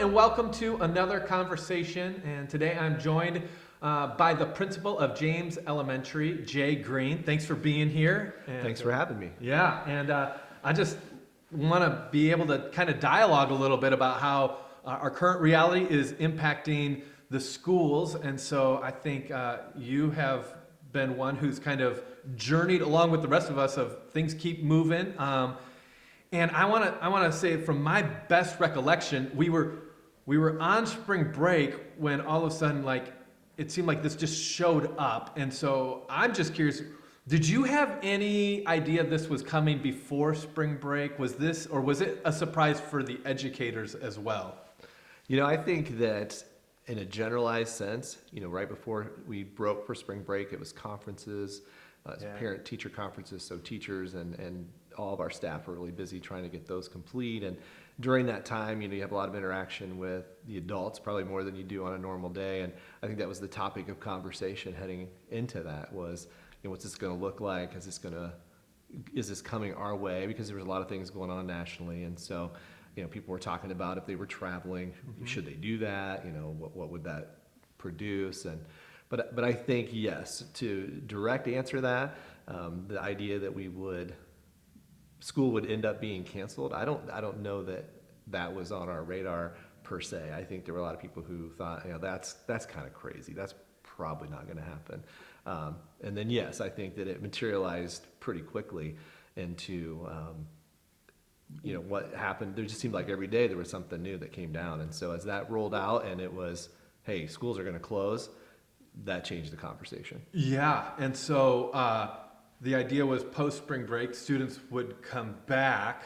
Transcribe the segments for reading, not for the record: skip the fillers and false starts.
and welcome to another conversation. And today I'm joined by the principal of James Elementary, Jay Green. Thanks for being here. Thanks for having me. Yeah, and I just want to be able to kind of dialogue a little bit about how our current reality is impacting the schools. And so I think you have been one who's kind of journeyed along with the rest of us of things keep moving. And I want to say, from my best recollection, we were on spring break when all of a sudden, like, it seemed like this just showed up. And so I'm just curious, did you have any idea this was coming before spring break? Was it a surprise for the educators as well? I think that in a generalized sense, right before we broke for spring break, it was conferences, parent-teacher conferences, so teachers and all of our staff were really busy trying to get those complete. And during that time, you have a lot of interaction with the adults, probably more than you do on a normal day. And I think that was the topic of conversation heading into that was, what's this going to look like? Is this coming our way? Because there was a lot of things going on nationally. And so, people were talking about if they were traveling, should they do that? What would that produce? But I think, yes, to direct answer that, the idea that school would end up being canceled, I don't know that was on our radar per se. I think there were a lot of people who thought, that's kind of crazy. That's probably not going to happen. And then, yes, I think that it materialized pretty quickly into, what happened. There just seemed like every day there was something new that came down. And so as that rolled out and it was, hey, schools are going to close, that changed the conversation. Yeah, and so the idea was post-spring break, students would come back.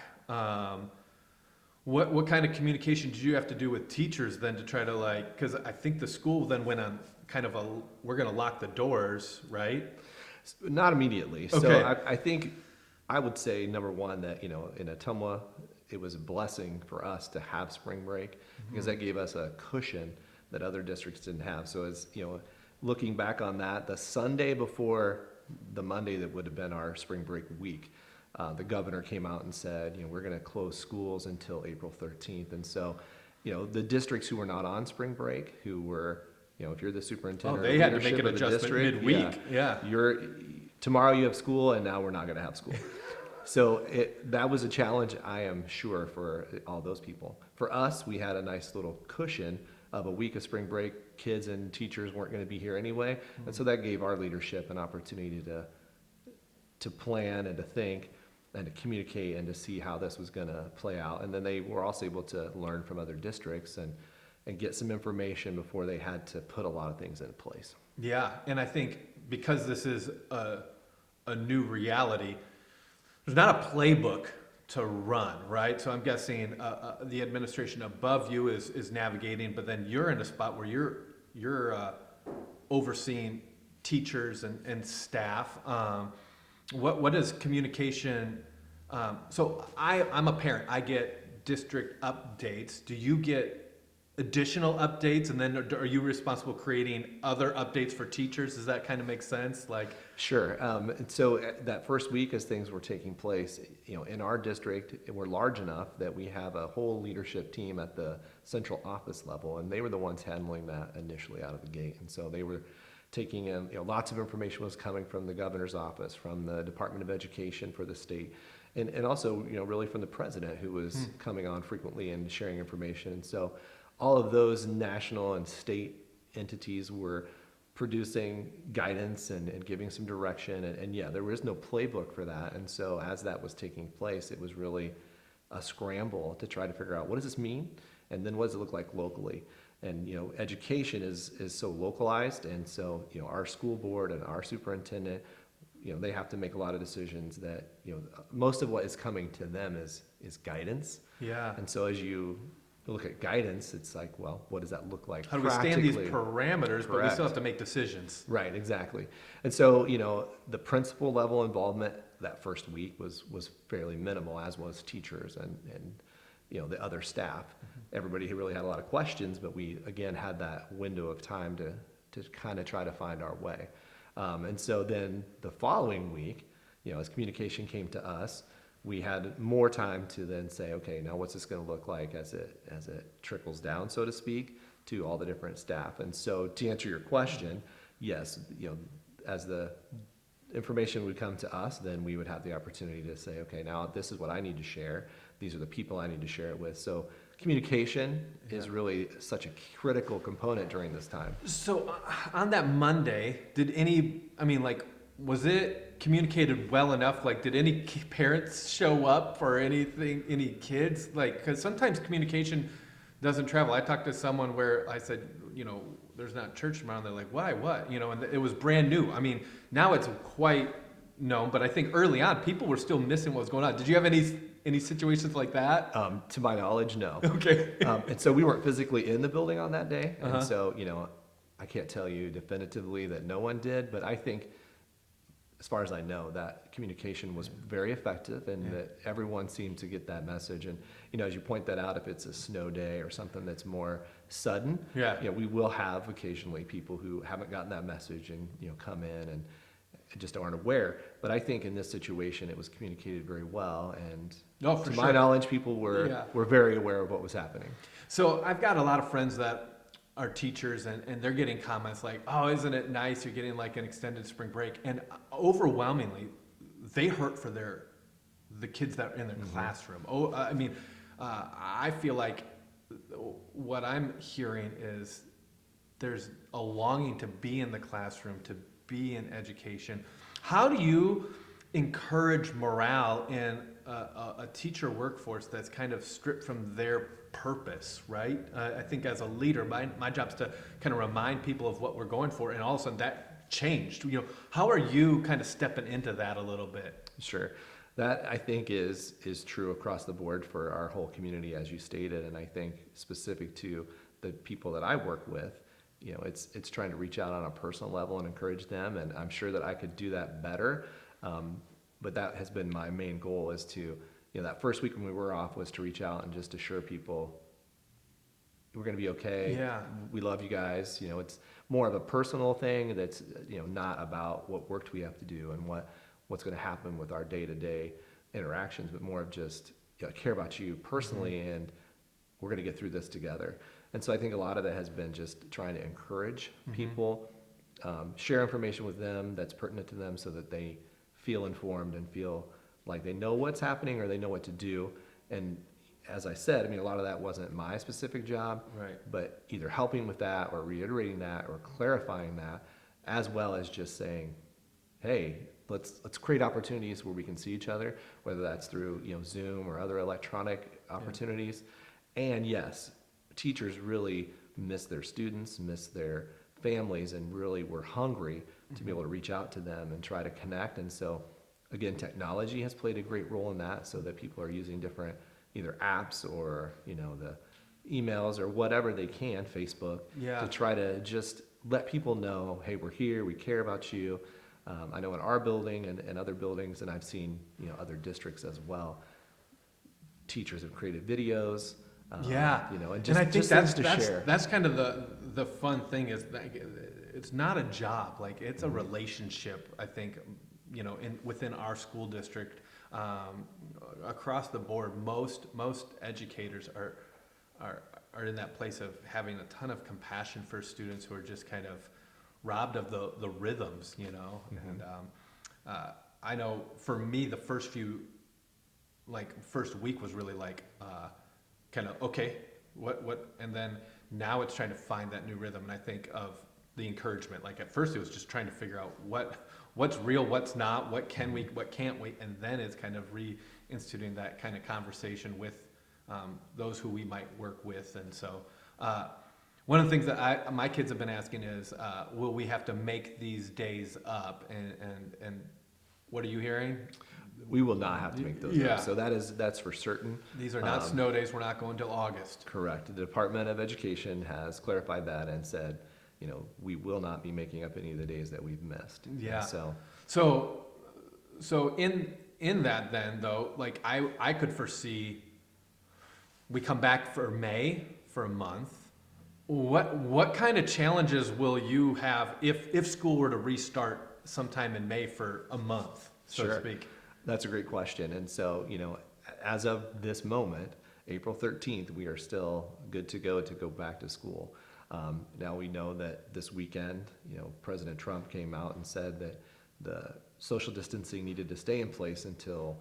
What kind of communication did you have to do with teachers then to try to because I think the school then went on kind of we're going to lock the doors, right? Not immediately. Okay. So I think I would say, number one, that, in Ottumwa, it was a blessing for us to have spring break because that gave us a cushion that other districts didn't have. So as, looking back on that, the Sunday before the Monday that would have been our spring break week, the governor came out and said, we're going to close schools until April 13th. And so, the districts who were not on spring break, who were, if you're the superintendent, they had to make an adjustment midweek. Yeah. Tomorrow you have school, and now we're not going to have school. So that was a challenge, I am sure, for all those people. For us, we had a nice little cushion of a week of spring break. Kids and teachers weren't going to be here anyway. And so that gave our leadership an opportunity to plan and to think and to communicate and to see how this was going to play out. And then they were also able to learn from other districts and get some information before they had to put a lot of things into place. Yeah, and I think because this is a new reality, there's not a playbook to run, right? So I'm guessing the administration above you is navigating, but then you're in a spot where you're overseeing teachers and staff. What is communication? So I'm a parent. I get district updates. Do you get additional updates, and then are you responsible creating other updates for teachers? Does that kind of make sense? Sure. And so that first week as things were taking place, in our district, we're large enough that we have a whole leadership team at the central office level, and they were the ones handling that initially out of the gate. And so they were taking in, lots of information was coming from the governor's office, from the Department of Education for the state, and also, really from the president, who was coming on frequently and sharing information. And so all of those national and state entities were producing guidance and giving some direction. And yeah, there was no playbook for that. And so as that was taking place, it was really a scramble to try to figure out, what does this mean? And then what does it look like locally? And, education is so localized. And so, our school board and our superintendent, they have to make a lot of decisions that, most of what is coming to them is guidance. Yeah. And so as you look at guidance, it's like, well, what does that look like? How do we stand these parameters, but we still have to make decisions? Right, exactly. And so, the principal level involvement that first week was fairly minimal, as was teachers and the other staff. Everybody who really had a lot of questions, but we, again, had that window of time to kind of try to find our way. And so then the following week, as communication came to us, we had more time to then say, okay, now what's this going to look like as it trickles down, so to speak, to all the different staff. And so to answer your question, yes, as the information would come to us, then we would have the opportunity to say, okay, now this is what I need to share. These are the people I need to share it with. So communication is really such a critical component during this time. So on that Monday, was it communicated well enough? Like, did any parents show up or anything, any kids? Like, because sometimes communication doesn't travel. I talked to someone where I said, there's not church tomorrow. And they're like, why, what? And it was brand new. I mean, now it's quite known, but I think early on, people were still missing what was going on. Did you have any situations like that? To my knowledge, no. Okay. And so we weren't physically in the building on that day. Uh-huh. And so, I can't tell you definitively that no one did, but I think, as far as I know, that communication was very effective and that everyone seemed to get that message. And, as you point that out, if it's a snow day or something that's more sudden, we will have occasionally people who haven't gotten that message and, come in and just aren't aware. But I think in this situation, it was communicated very well. And to my knowledge, people were very aware of what was happening. So I've got a lot of friends that are teachers and they're getting comments like, oh, isn't it nice? You're getting like an extended spring break. And overwhelmingly, they hurt for the kids that are in their classroom. I feel like what I'm hearing is there's a longing to be in the classroom, to be in education. How do you encourage morale in a teacher workforce that's kind of stripped from their purpose, right? I think as a leader, my job is to kind of remind people of what we're going for, and all of a sudden that changed. How are you kind of stepping into that a little bit? Sure. That, I think, is true across the board for our whole community, as you stated, and I think specific to the people that I work with, it's trying to reach out on a personal level and encourage them, and I'm sure that I could do that better, but that has been my main goal, is to, that first week when we were off, was to reach out and just assure people we're going to be okay. Yeah. We love you guys. It's more of a personal thing that's, not about what work we have to do and what's going to happen with our day-to-day interactions, but more of just, I care about you personally, and we're going to get through this together. And so I think a lot of that has been just trying to encourage people, share information with them that's pertinent to them so that they feel informed and feel like they know what's happening or they know what to do. And as I said, a lot of that wasn't my specific job, right, but either helping with that or reiterating that or clarifying that, as well as just saying, hey, let's create opportunities where we can see each other, whether that's through Zoom or other electronic opportunities. And yes, teachers really miss their students, miss their families, and really were hungry to be able to reach out to them and try to connect. And so again, technology has played a great role in that, so that people are using different either apps or the emails or whatever they can, Facebook, to try to just let people know, hey, we're here, we care about you. I know in our building and other buildings, and I've seen other districts as well, teachers have created videos. And just, I think just things to share. That's kind of the fun thing, is that it's not a job, like it's a relationship. I think within our school district, across the board, most educators are in that place of having a ton of compassion for students who are just kind of robbed of the rhythms, and I know for me the first week was really like kind of okay, what, and then now it's trying to find that new rhythm. And I think of the encouragement, like at first it was just trying to figure out what's real, what's not, what can we, what can't we, and then it's kind of reinstituting that kind of conversation with those who we might work with. And so one of the things that my kids have been asking is, will we have to make these days up? And what are you hearing? We will not have to make those up. So that's for certain. These are not snow days. We're not going till August. Correct. The Department of Education has clarified that and said, we will not be making up any of the days that we've missed. Yeah. And so in that then though, like I could foresee we come back for May for a month. What kind of challenges will you have if school were to restart sometime in May for a month, so to speak? That's a great question. And so, as of this moment, April 13th, we are still good to go back to school. Now we know that this weekend, President Trump came out and said that the social distancing needed to stay in place until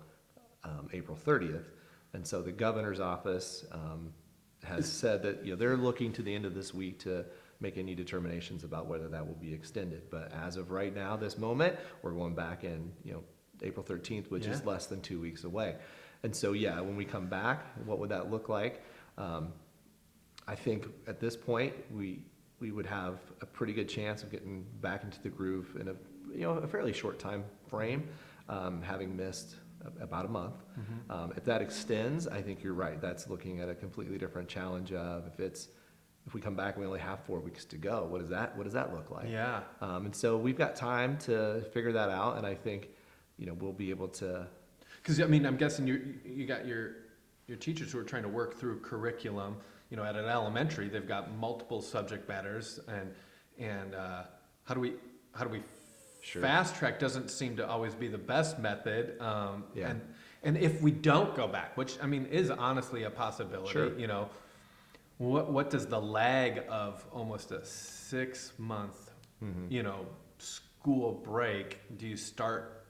April 30th. And so the governor's office has said that they're looking to the end of this week to make any determinations about whether that will be extended. But as of right now, this moment, we're going back in April 13th, which is less than 2 weeks away. And so when we come back, what would that look like? I think at this point we would have a pretty good chance of getting back into the groove in a fairly short time frame, having missed about a month. If that extends, I think you're right. That's looking at a completely different challenge of if we come back and we only have 4 weeks to go, what does that look like? Yeah. And so we've got time to figure that out, and I think we'll be able to. Because I'm guessing you got your teachers who are trying to work through curriculum. At an elementary, they've got multiple subject matters, and how do we Sure. fast track doesn't seem to always be the best method. Yeah. And if we don't go back, which is honestly a possibility, Sure. What does the lag of almost a 6-month, school break? Do you start?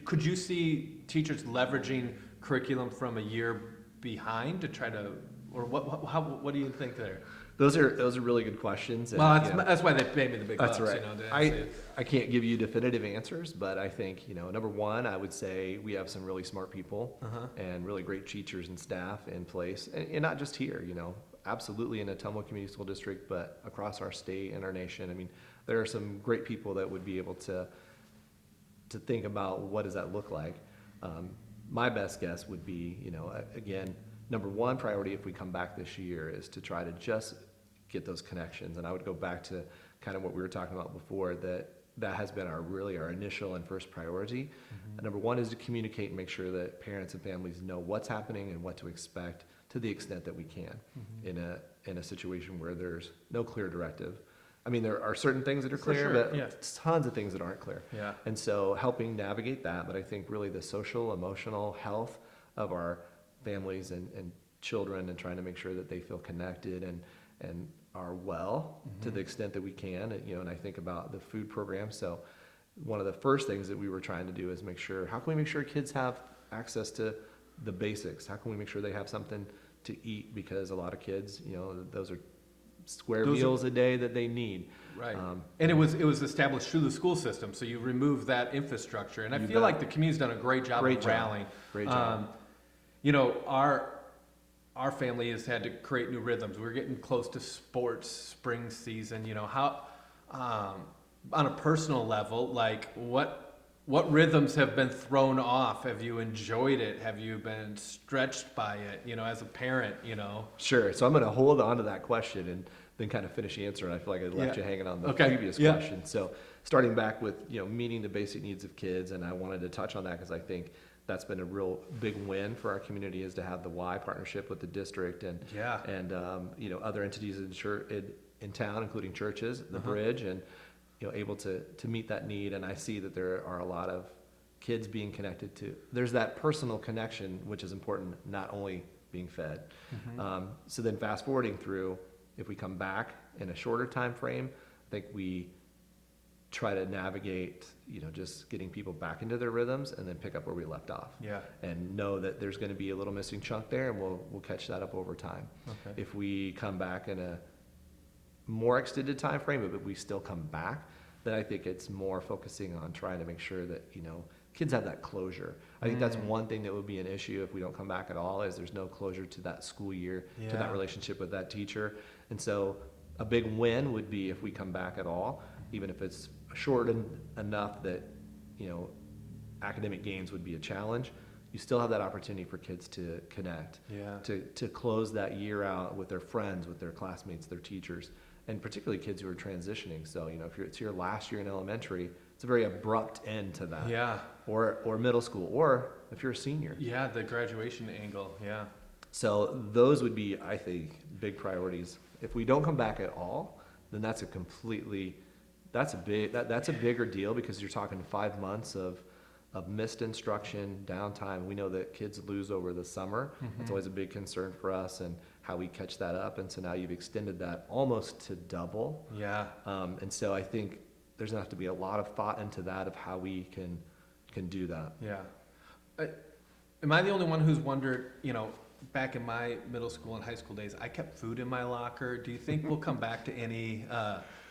Could you see teachers leveraging curriculum from a year behind to try to, or what do you think there? Those are really good questions. Well, that's why they pay me the big bucks. That's right. I can't give you definitive answers, but I think, number one, I would say we have some really smart people and really great teachers and staff in place, and not just here, absolutely in Ottumwa Community School District, but across our state and our nation. There are some great people that would be able to think about what does that look like. My best guess would be, again, number one priority if we come back this year is to try to just get those connections. And I would go back to kind of what we were talking about before, that has been our initial and first priority. Number one is to communicate and make sure that parents and families know what's happening and what to expect to the extent that we can in a situation where there's no clear directive. There are certain things that are clear, but tons of things that aren't clear. Yeah. And so helping navigate that, but I think really the social, emotional health of our families and children, and trying to make sure that they feel connected and are well to the extent that we can. And I think about the food program. So one of the first things that we were trying to do is how can we make sure kids have access to the basics? How can we make sure they have something to eat? Because a lot of kids, those are square meals a day that they need. Right. And it was established through the school system, so you remove that infrastructure. And I feel like the community's done a great job of rallying. Great job. Our family has had to create new rhythms. We're getting close to sports spring season. How on a personal level, like what rhythms have been thrown off? Have you enjoyed it? Have you been stretched by it, as a parent, Sure. So I'm going to hold on to that question and then kind of finish answering. I feel like I left you hanging on the previous question. So starting back with, meeting the basic needs of kids, and I wanted to touch on that because I think that's been a real big win for our community, is to have the Y partnership with the district and other entities in town, including churches, the Bridge, and able to meet that need. And I see that there are a lot of kids being connected to. There's that personal connection, which is important, not only being fed. So then fast forwarding through, if we come back in a shorter time frame, I think we try to navigate, just getting people back into their rhythms and then pick up where we left off. Yeah. And know that there's going to be a little missing chunk there, and we'll catch that up over time. Okay. If we come back in a more extended time frame, but we still come back, then I think it's more focusing on trying to make sure that, kids have that closure. I think that's one thing that would be an issue if we don't come back at all, is there's no closure to that school year, to that relationship with that teacher. And so a big win would be if we come back at all, even if it's short enough that, academic gains would be a challenge. You still have that opportunity for kids to connect, to close that year out with their friends, with their classmates, their teachers, and particularly kids who are transitioning. So, if it's your last year in elementary, it's a very abrupt end to that. Yeah. Or middle school, or if you're a senior. Yeah, the graduation angle, yeah. So those would be, I think, big priorities. If we don't come back at all, then that's a bigger deal, because you're talking 5 months of of missed instruction, downtime. We know that kids lose over the summer. That's always a big concern for us, and how we catch that up. And so now you've extended that almost to double. Yeah. And so I think there's going to have to be a lot of thought into that of how we can do that. Yeah. Am I the only one who's wondered, back in my middle school and high school days, I kept food in my locker. Do you think we'll come back to any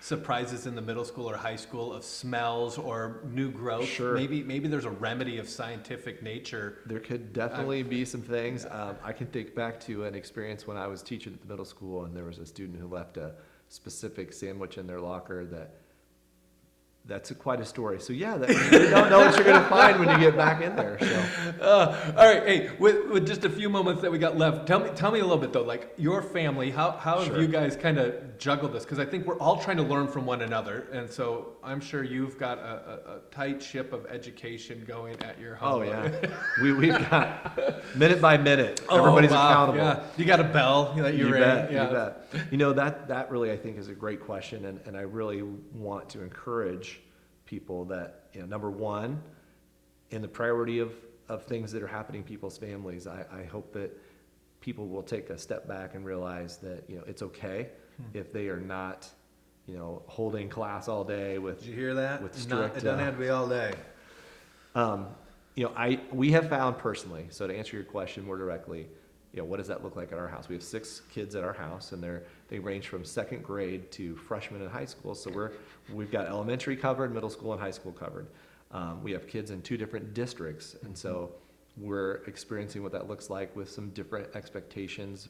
surprises in the middle school or high school of smells or new growth? Sure. Maybe there's a remedy of scientific nature. There could definitely be some things. I can think back to an experience when I was teaching at the middle school, and there was a student who left a specific sandwich in their locker that's quite a story. So yeah, you don't know what you're going to find when you get back in there. So. All right, hey, with just a few moments that we got left, tell me a little bit though, like your family, how have Sure. you guys kind of juggled this? Because I think we're all trying to learn from one another, and so I'm sure you've got a tight ship of education going at your home. Oh yeah, we've got minute by minute. Everybody's accountable. Yeah, you got a bell that you're You in. bet, Yeah. you bet. That really I think is a great question, and I really want to encourage people that, number one, in the priority of things that are happening in people's families, I hope that people will take a step back and realize that, it's okay if they are not, holding class all day with. Did you hear that? With strict, it doesn't have to be all day. We have found personally, so to answer your question more directly, what does that look like at our house? We have 6 kids at our house, and they range from second grade to freshmen in high school. So we've got elementary covered, middle school, and high school covered. We have kids in 2 different districts, and so we're experiencing what that looks like with some different expectations,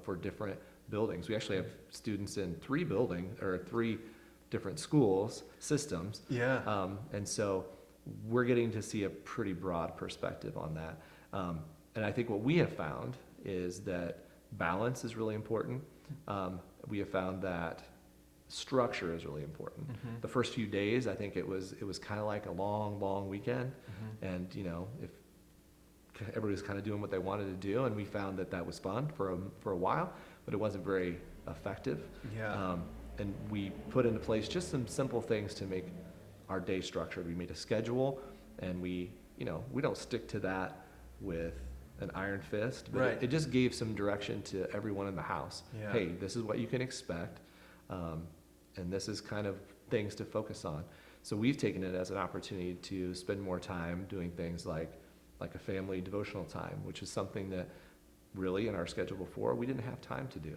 for different buildings. We actually have students in 3 different schools systems. Yeah. And so we're getting to see a pretty broad perspective on that. And I think what we have found is that balance is really important. We have found that structure is really important. The first few days, I think it was kind of like a long weekend, and if everybody was kind of doing what they wanted to do, and we found that was fun for a while, but it wasn't very effective. Yeah. And we put into place just some simple things to make our day structured. We made a schedule, and we don't stick to that with an iron fist, but Right. it just gave some direction to everyone in the house. Yeah. Hey, this is what you can expect, and this is kind of things to focus on. So we've taken it as an opportunity to spend more time doing things like a family devotional time, which is something that really in our schedule before we didn't have time to do.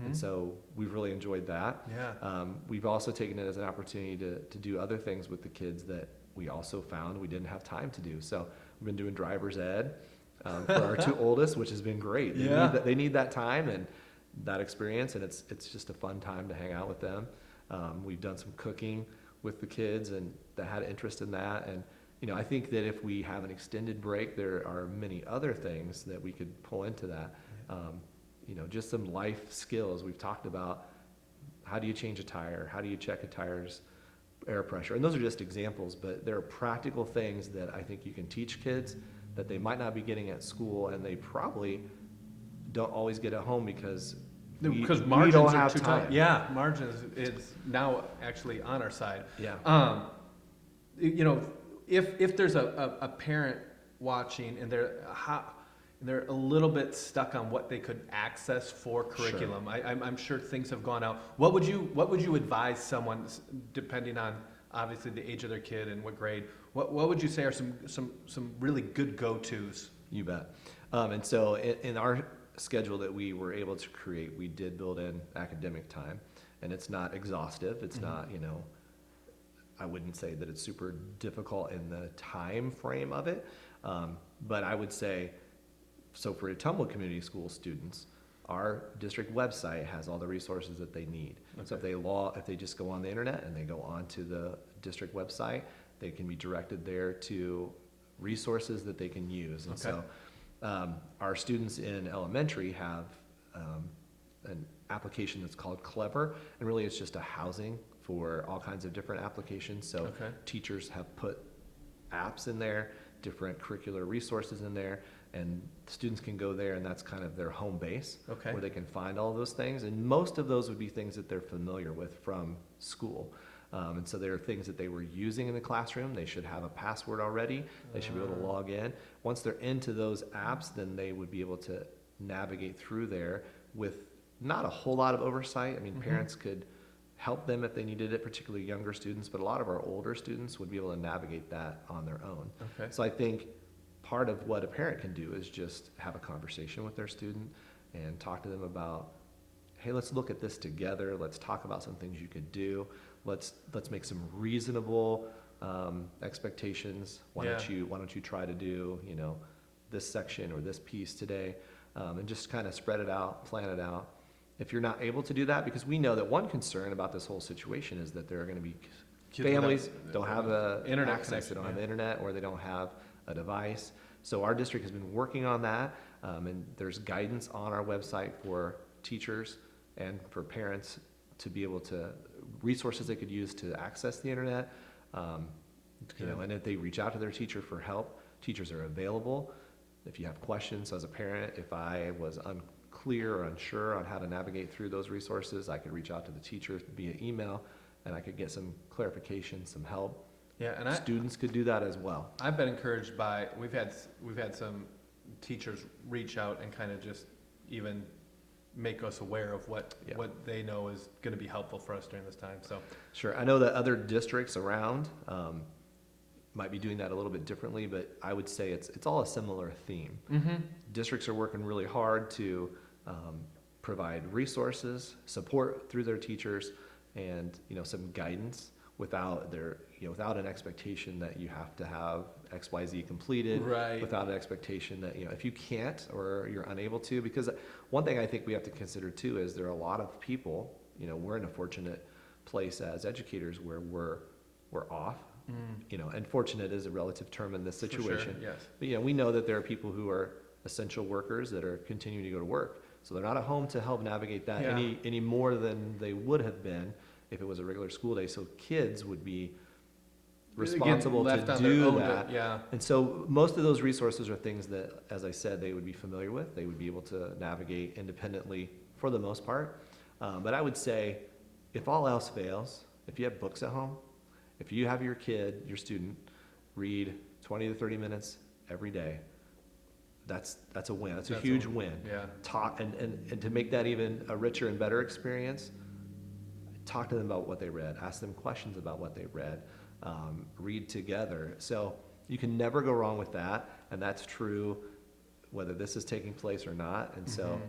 And so we've really enjoyed that. Yeah. We've also taken it as an opportunity to do other things with the kids that we also found we didn't have time to do. So we've been doing driver's ed for our 2 oldest, which has been great. They need that time and that experience, and it's just a fun time to hang out with them. We've done some cooking with the kids, and that had interest in that. And I think that if we have an extended break, there are many other things that we could pull into that. Just some life skills. We've talked about how do you change a tire? How do you check a tire's air pressure? And those are just examples, but there are practical things that I think you can teach kids that they might not be getting at school, and they probably don't always get at home because margins don't are have too time. tight. Yeah, margins is now actually on our side. Yeah. If there's a parent watching and they're a little bit stuck on what they could access for curriculum. Sure. I'm sure things have gone out. What would you advise someone, depending on obviously the age of their kid and what grade? What would you say are some really good go-tos? You bet. And so in our schedule that we were able to create, we did build in academic time, and it's not exhaustive. It's not, I wouldn't say that it's super difficult in the time frame of it, but I would say, so for Atumwa Community School students, our district website has all the resources that they need. Okay. So if they just go on the internet and they go onto the district website, they can be directed there to resources that they can use. And okay. So our students in elementary have an application that's called Clever, and really it's just a housing for all kinds of different applications. So okay. Teachers have put apps in there, different curricular resources in there, and students can go there, and that's kind of their home base, okay. Where they can find all of those things. And most of those would be things that they're familiar with from school. And so there are things that they were using in the classroom. They should have a password already. They should be able to log in. Once they're into those apps, then they would be able to navigate through there with not a whole lot of oversight. I mean, parents could help them if they needed it, particularly younger students, but a lot of our older students would be able to navigate that on their own. Okay. So I think part of what a parent can do is just have a conversation with their student and talk to them about, hey, let's look at this together. Let's talk about some things you could do. Let's make some reasonable expectations. Why don't you try to do, this section or this piece today, and just kind of spread it out, plan it out. If you're not able to do that, because we know that one concern about this whole situation is that there are going to be families don't have internet access, they don't have internet, or they don't have a device. So our district has been working on that, and there's guidance on our website for teachers and for parents to be able to, resources they could use to access the internet. And if they reach out to their teacher for help, teachers are available. If you have questions as a parent, if I was unclear or unsure on how to navigate through those resources, I could reach out to the teacher via email and I could get some clarification, some help. Yeah, and students could do that as well. I've been encouraged by, we've had some teachers reach out and kind of just even make us aware of what they know is going to be helpful for us during this time. So sure, I know that other districts around might be doing that a little bit differently, but I would say it's all a similar theme. Districts are working really hard to provide resources, support through their teachers, and some guidance without an expectation that you have to have XYZ completed, right? Without an expectation that if you can't or you're unable to, because one thing I think we have to consider too is there are a lot of people. We're in a fortunate place as educators where we're off. And fortunate is a relative term in this situation. For sure, yes. But we know that there are people who are essential workers that are continuing to go to work, so they're not at home to help navigate that any more than they would have been if it was a regular school day. So kids would be responsible to do that. And so most of those resources are things that, as I said, they would be familiar with. They would be able to navigate independently for the most part. But I would say, if all else fails, if you have books at home, if you have your student, read 20 to 30 minutes every day, that's a win. That's a huge win. Yeah. Talk and to make that even a richer and better experience, talk to them about what they read, ask them questions about what they read, read together. So you can never go wrong with that, and that's true whether this is taking place or not. And so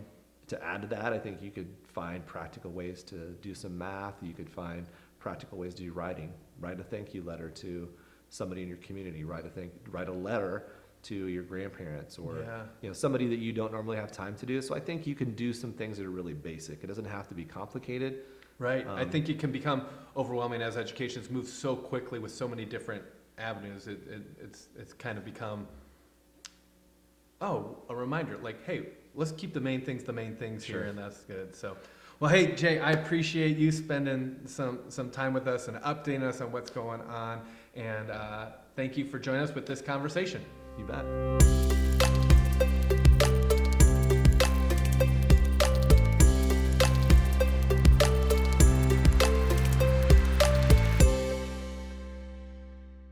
to add to that, I think you could find practical ways to do some math. You could find practical ways to do writing. Write a thank you letter to somebody in your community. Write a letter to your grandparents or somebody that you don't normally have time to do. So I think you can do some things that are really basic. It doesn't have to be complicated. Right. I think it can become overwhelming as education's moved so quickly with so many different avenues. It's kind of become a reminder, like, hey, let's keep the main things here, and that's good. So, well, hey, Jay, I appreciate you spending some time with us and updating us on what's going on, and thank you for joining us with this conversation. You bet.